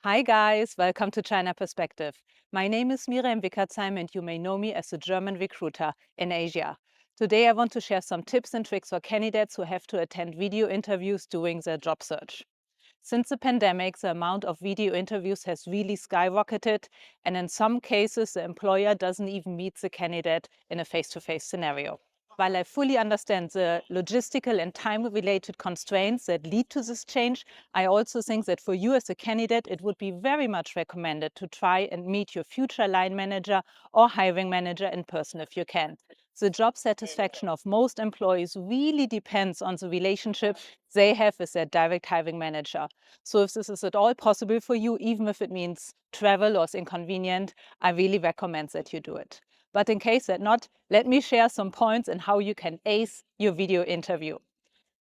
Hi guys, welcome to China Perspective. My name is 𝘁𝗵𝗶𝗍𝗄 and you may know me as a German recruiter in Asia. Today I want to share some tips and tricks for candidates who have to attend video interviews during their job search. Since the pandemic, the amount of video interviews has really skyrocketed, and in some cases the employer doesn't even meet the candidate in a face-to-face scenario. While I fully understand the logistical and time-related constraints that lead to this change, I also think that for you as a candidate, it would be very much recommended to try and meet your future line manager or hiring manager in person if you can. The job satisfaction of most employees really depends on the relationship they have with their direct hiring manager. So if this is at all possible for you, even if it means travel or is inconvenient, I really recommend that you do it. But in case that not, let me share some points on how you can ace your video interview.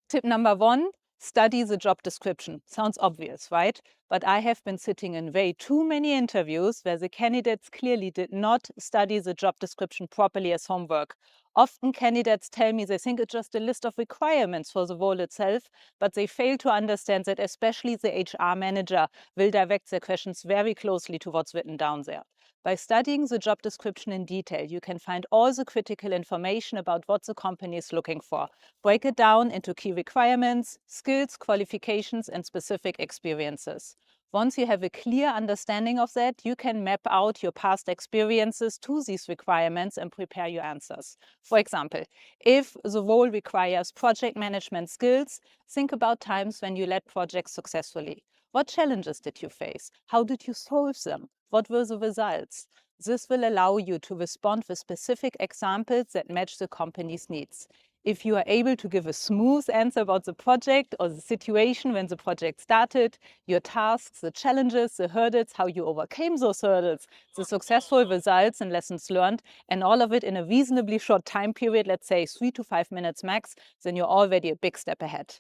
Tip number 1, study the job description. Sounds obvious, right? But I have been sitting in way too many interviews where the candidates clearly did not study the job description properly as homework. Often candidates tell me they think it's just a list of requirements for the role itself, but they fail to understand that especially the HR manager will direct their questions very closely to what's written down there. By studying the job description in detail, you can find all the critical information about what the company is looking for. Break it down into key requirements, skills, qualifications, and specific experiences. Once you have a clear understanding of that, you can map out your past experiences to these requirements and prepare your answers. For example, if the role requires project management skills, think about times when you led projects successfully. What challenges did you face? How did you solve them? What were the results? This will allow you to respond with specific examples that match the company's needs. If you are able to give a smooth answer about the project or the situation when the project started, your tasks, the challenges, the hurdles, how you overcame those hurdles, the successful results and lessons learned, and all of it in a reasonably short time period, let's say 3 to 5 minutes max, then you're already a big step ahead.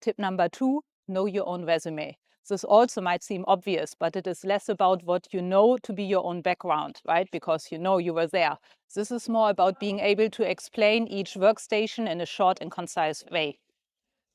Tip number 2, know your own resume. This also might seem obvious, but it is less about what you know to be your own background, right? Because you know you were there. This is more about being able to explain each workstation in a short and concise way.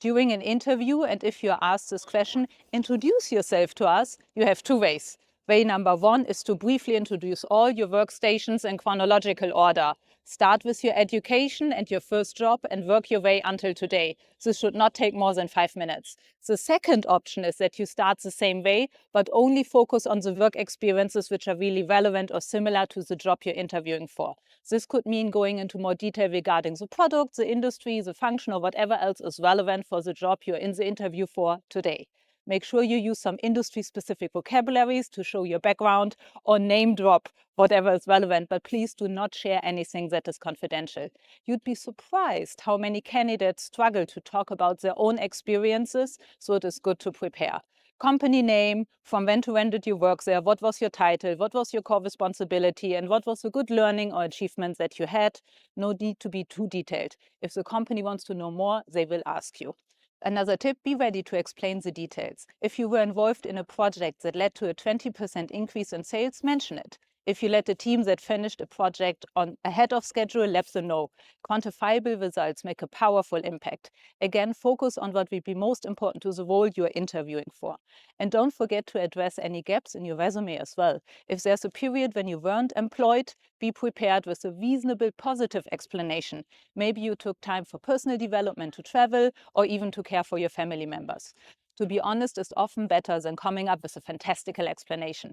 During an interview, and if you are asked this question, introduce yourself to us, you have 2 ways. Way number 1 is to briefly introduce all your workstations in chronological order. Start with your education and your first job and work your way until today. This should not take more than 5 minutes. The second option is that you start the same way, but only focus on the work experiences which are really relevant or similar to the job you're interviewing for. This could mean going into more detail regarding the product, the industry, the function, or whatever else is relevant for the job you're in the interview for today. Make sure you use some industry-specific vocabularies to show your background or name drop whatever is relevant, but please do not share anything that is confidential. You'd be surprised how many candidates struggle to talk about their own experiences, so it is good to prepare. Company name, from when to when did you work there, what was your title, what was your core responsibility, and what was the good learning or achievement that you had. No need to be too detailed. If the company wants to know more, they will ask you. Another tip, be ready to explain the details. If you were involved in a project that led to a 20% increase in sales, mention it. If you led a team that finished a project ahead of schedule, let them know. Quantifiable results make a powerful impact. Again, focus on what will be most important to the role you are interviewing for. And don't forget to address any gaps in your resume as well. If there's a period when you weren't employed, be prepared with a reasonable positive explanation. Maybe you took time for personal development, to travel, or even to care for your family members. To be honest, it's often better than coming up with a fantastical explanation.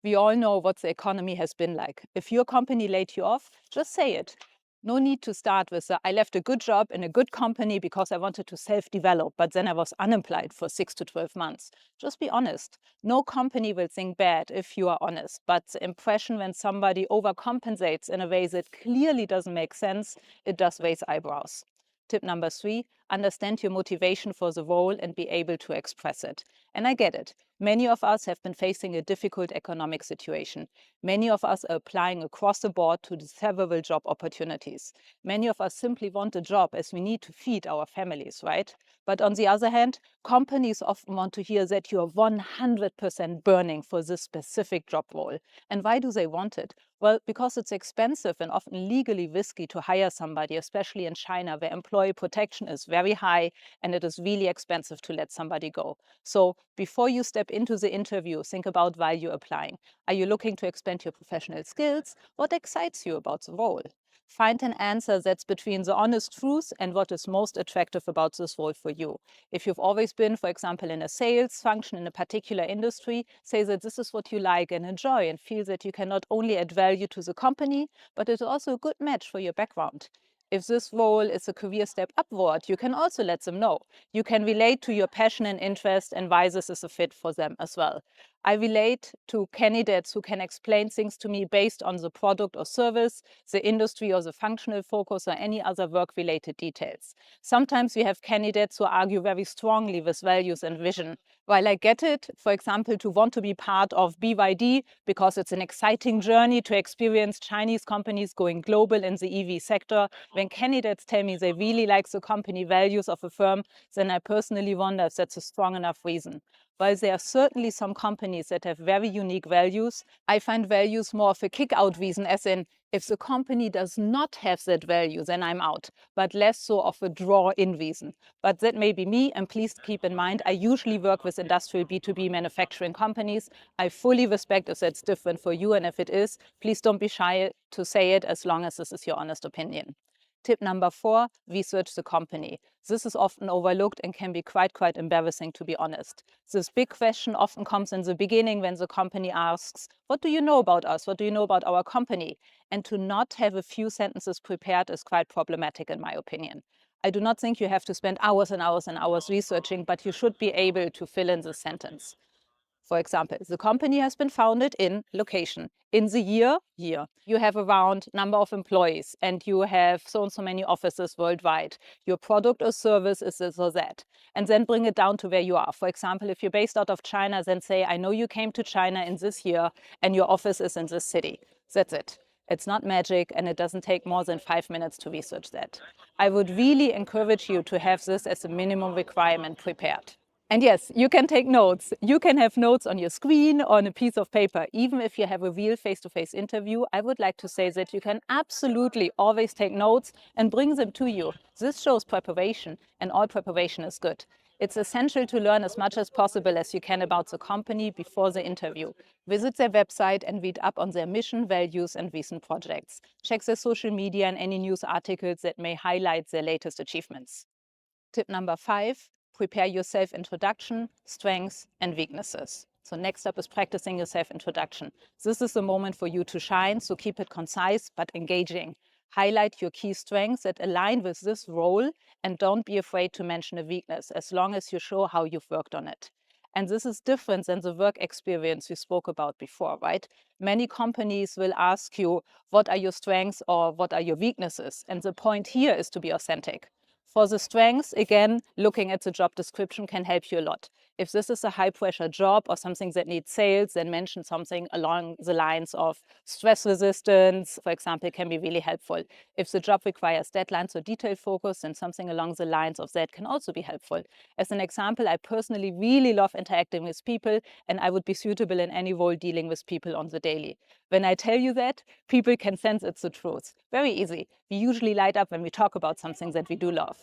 We all know what the economy has been like. If your company laid you off, just say it. No need to start with I left a good job in a good company because I wanted to self-develop, but then I was unemployed for 6 to 12 months. Just be honest. No company will think bad if you are honest, but the impression when somebody overcompensates in a way that clearly doesn't make sense, it does raise eyebrows. Tip number 3, understand your motivation for the role and be able to express it. And I get it. Many of us have been facing a difficult economic situation. Many of us are applying across the board to several job opportunities. Many of us simply want a job as we need to feed our families, right? But on the other hand, companies often want to hear that you are 100% burning for this specific job role. And why do they want it? Well, because it's expensive and often legally risky to hire somebody, especially in China, where employee protection is very high and it is really expensive to let somebody go. So before you step into the interview, think about why you're applying. Are you looking to expand your professional skills? What excites you about the role? Find an answer that's between the honest truth and what is most attractive about this role for you. If you've always been, for example, in a sales function in a particular industry, say that this is what you like and enjoy and feel that you can not only add value to the company, but it's also a good match for your background. If this role is a career step upward, you can also let them know. You can relate to your passion and interest and why this is a fit for them as well. I relate to candidates who can explain things to me based on the product or service, the industry or the functional focus, or any other work-related details. Sometimes we have candidates who argue very strongly with values and vision. While I get it, for example, to want to be part of BYD because it's an exciting journey to experience Chinese companies going global in the EV sector, when candidates tell me they really like the company values of a firm, then I personally wonder if that's a strong enough reason. While there are certainly some companies that have very unique values, I find values more of a kick-out reason, as in, if the company does not have that value, then I'm out, but less so of a draw-in reason. But that may be me, and please keep in mind, I usually work with industrial B2B manufacturing companies. I fully respect if that's different for you, and if it is, please don't be shy to say it as long as this is your honest opinion. Tip number 4, research the company. This is often overlooked and can be quite embarrassing, to be honest. This big question often comes in the beginning when the company asks, what do you know about us? What do you know about our company? And to not have a few sentences prepared is quite problematic in my opinion. I do not think you have to spend hours and hours and hours researching, but you should be able to fill in the sentence. For example, the company has been founded in location. In the year. You have around number of employees and you have so and so many offices worldwide. Your product or service is this or that. And then bring it down to where you are. For example, if you're based out of China, then say, I know you came to China in this year and your office is in this city. That's it. It's not magic and it doesn't take more than 5 minutes to research that. I would really encourage you to have this as a minimum requirement prepared. And yes, you can take notes. You can have notes on your screen or on a piece of paper. Even if you have a real face-to-face interview, I would like to say that you can absolutely always take notes and bring them to you. This shows preparation, and all preparation is good. It's essential to learn as much as possible as you can about the company before the interview. Visit their website and read up on their mission, values, and recent projects. Check their social media and any news articles that may highlight their latest achievements. Tip number 5. Prepare your self-introduction, strengths, and weaknesses. So next up is practicing your self-introduction. This is the moment for you to shine, so keep it concise but engaging. Highlight your key strengths that align with this role and don't be afraid to mention a weakness as long as you show how you've worked on it. And this is different than the work experience we spoke about before, right? Many companies will ask you, what are your strengths or what are your weaknesses? And the point here is to be authentic. For the strengths, again, looking at the job description can help you a lot. If this is a high-pressure job or something that needs sales, then mention something along the lines of stress resistance, for example, can be really helpful. If the job requires deadlines or detail focus, then something along the lines of that can also be helpful. As an example, I personally really love interacting with people, and I would be suitable in any role dealing with people on the daily. When I tell you that, people can sense it's the truth. Very easy. We usually light up when we talk about something that we do love.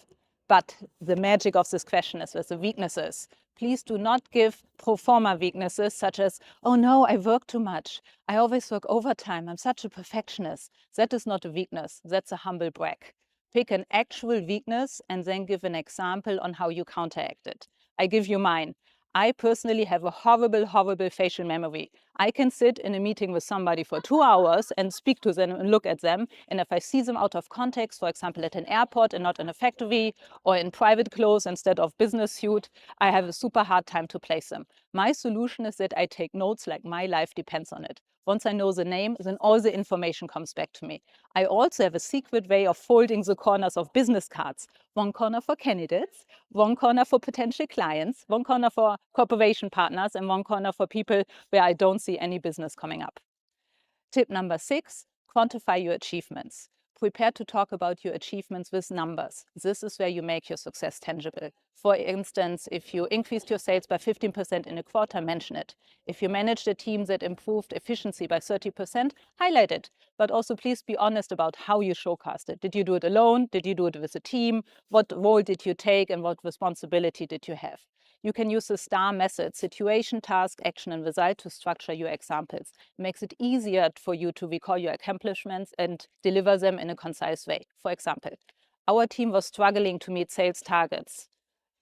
But the magic of this question is with the weaknesses. Please do not give pro forma weaknesses such as, oh no, I work too much. I always work overtime. I'm such a perfectionist. That is not a weakness. That's a humble brag. Pick an actual weakness and then give an example on how you counteract it. I give you mine. I personally have a horrible facial memory. I can sit in a meeting with somebody for 2 hours and speak to them and look at them. And if I see them out of context, for example, at an airport and not in a factory or in private clothes instead of business suit, I have a super hard time to place them. My solution is that I take notes like my life depends on it. Once I know the name, then all the information comes back to me. I also have a secret way of folding the corners of business cards. One corner for candidates, one corner for potential clients, one corner for cooperation partners, and one corner for people where I don't see any business coming up. Tip number 6, quantify your achievements. Prepare to talk about your achievements with numbers. This is where you make your success tangible. For instance, if you increased your sales by 15% in a quarter, mention it. If you managed a team that improved efficiency by 30%, highlight it. But also please be honest about how you showcased it. Did you do it alone? Did you do it with a team? What role did you take and what responsibility did you have? You can use the STAR method, situation, task, action, and result, to structure your examples. It makes it easier for you to recall your accomplishments and deliver them in a concise way. For example, our team was struggling to meet sales targets.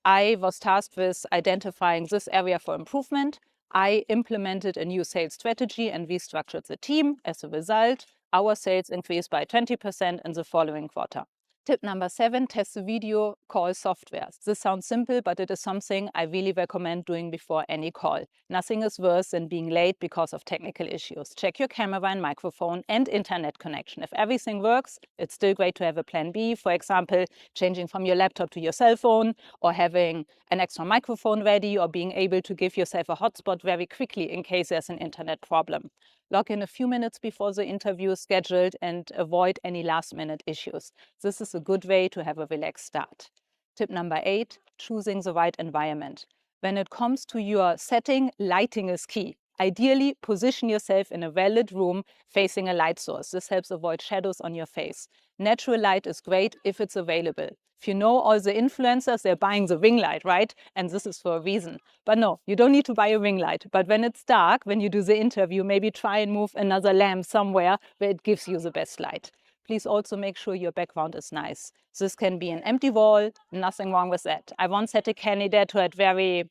I was tasked with identifying this area for improvement. I implemented a new sales strategy and restructured the team. As a result, our sales increased by 20% in the following quarter. Tip number 7, test the video call software. This sounds simple, but it is something I really recommend doing before any call. Nothing is worse than being late because of technical issues. Check your camera and microphone and internet connection. If everything works, it's still great to have a plan B. For example, changing from your laptop to your cell phone, or having an extra microphone ready, or being able to give yourself a hotspot very quickly in case there's an internet problem. Log in a few minutes before the interview is scheduled and avoid any last-minute issues. This is a good way to have a relaxed start. Tip number 8, choosing the right environment. When it comes to your setting, lighting is key. Ideally, position yourself in a well-lit room facing a light source. This helps avoid shadows on your face. Natural light is great if it's available. If you know all the influencers, they're buying the ring light, right? And this is for a reason. But no, you don't need to buy a ring light. But when it's dark, when you do the interview, maybe try and move another lamp somewhere where it gives you the best light. Please also make sure your background is nice. This can be an empty wall, nothing wrong with that. I once had a candidate who had very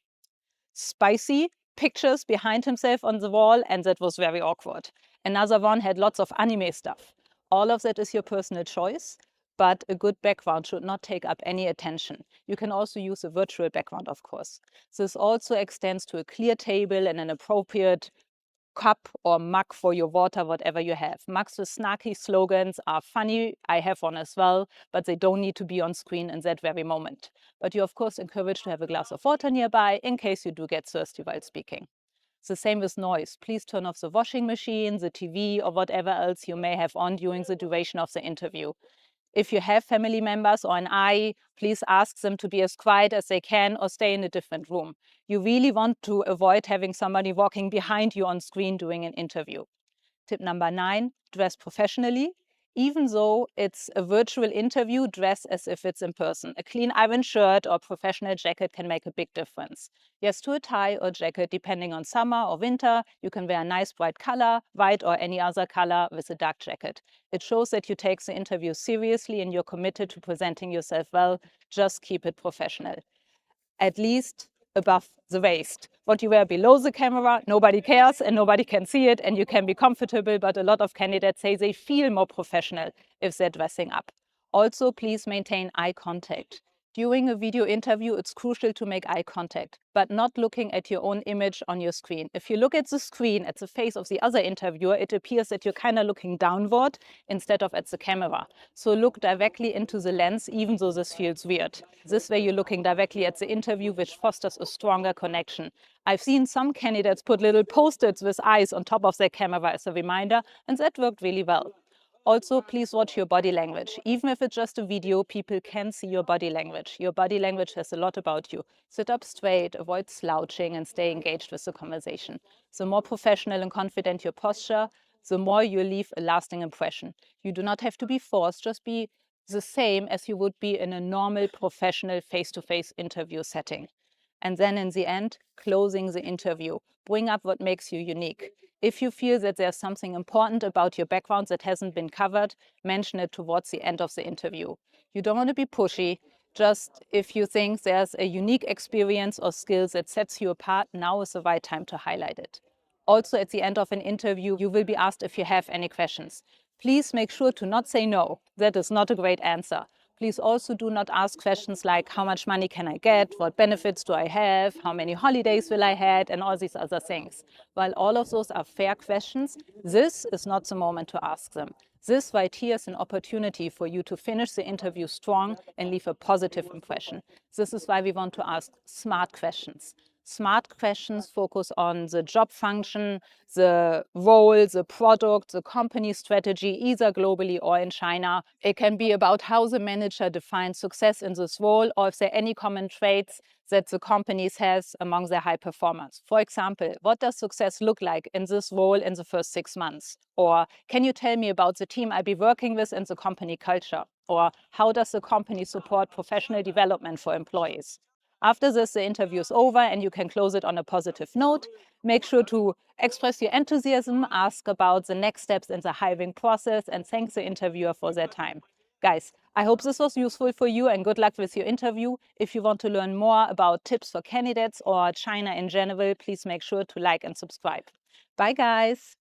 spicy pictures behind himself on the wall, and that was very awkward. Another one had lots of anime stuff. All of that is your personal choice, but a good background should not take up any attention. You can also use a virtual background, of course. This also extends to a clear table and an appropriate cup or mug for your water, whatever you have. Mugs with snarky slogans are funny. I have one as well, but they don't need to be on screen in that very moment. But you're of course encouraged to have a glass of water nearby in case you do get thirsty while speaking. The same with noise. Please turn off the washing machine, the TV, or whatever else you may have on during the duration of the interview. If you have family members or an eye, please ask them to be as quiet as they can or stay in a different room. You really want to avoid having somebody walking behind you on screen during an interview. Tip number 9, dress professionally. Even though it's a virtual interview, dress as if it's in person. A clean iron shirt or professional jacket can make a big difference. Yes, to a tie or jacket, depending on summer or winter, you can wear a nice bright color, white or any other color, with a dark jacket. It shows that you take the interview seriously and you're committed to presenting yourself well. Just keep it professional. At least above the waist. What you wear below the camera, nobody cares and nobody can see it, and you can be comfortable, but a lot of candidates say they feel more professional if they're dressing up. Also, please maintain eye contact. During a video interview, it's crucial to make eye contact, but not looking at your own image on your screen. If you look at the screen, at the face of the other interviewer, it appears that you're kind of looking downward instead of at the camera. So look directly into the lens, even though this feels weird. This way you're looking directly at the interview, which fosters a stronger connection. I've seen some candidates put little post-its with eyes on top of their camera as a reminder, and that worked really well. Also, please watch your body language. Even if it's just a video, people can see your body language. Your body language says a lot about you. Sit up straight, avoid slouching, and stay engaged with the conversation. The more professional and confident your posture, the more you leave a lasting impression. You do not have to be forced, just be the same as you would be in a normal professional face-to-face interview setting. And then in the end, closing the interview. Bring up what makes you unique. If you feel that there's something important about your background that hasn't been covered, mention it towards the end of the interview. You don't want to be pushy. Just if you think there's a unique experience or skills that sets you apart, now is the right time to highlight it. Also, at the end of an interview, you will be asked if you have any questions. Please make sure to not say no. That is not a great answer. Please also do not ask questions like, how much money can I get? What benefits do I have? How many holidays will I have? And all these other things. While all of those are fair questions, this is not the moment to ask them. This right here is an opportunity for you to finish the interview strong and leave a positive impression. This is why we want to ask smart questions. Smart questions focus on the job function, the role, the product, the company strategy, either globally or in China. It can be about how the manager defines success in this role, or if there are any common traits that the companies has among their high performers. For example, what does success look like in this role in the first 6 months? Or can you tell me about the team I'll be working with and the company culture? Or how does the company support professional development for employees? After this, the interview is over and you can close it on a positive note. Make sure to express your enthusiasm, ask about the next steps in the hiring process, and thank the interviewer for their time. Guys, I hope this was useful for you and good luck with your interview. If you want to learn more about tips for candidates or China in general, please make sure to like and subscribe. Bye, guys.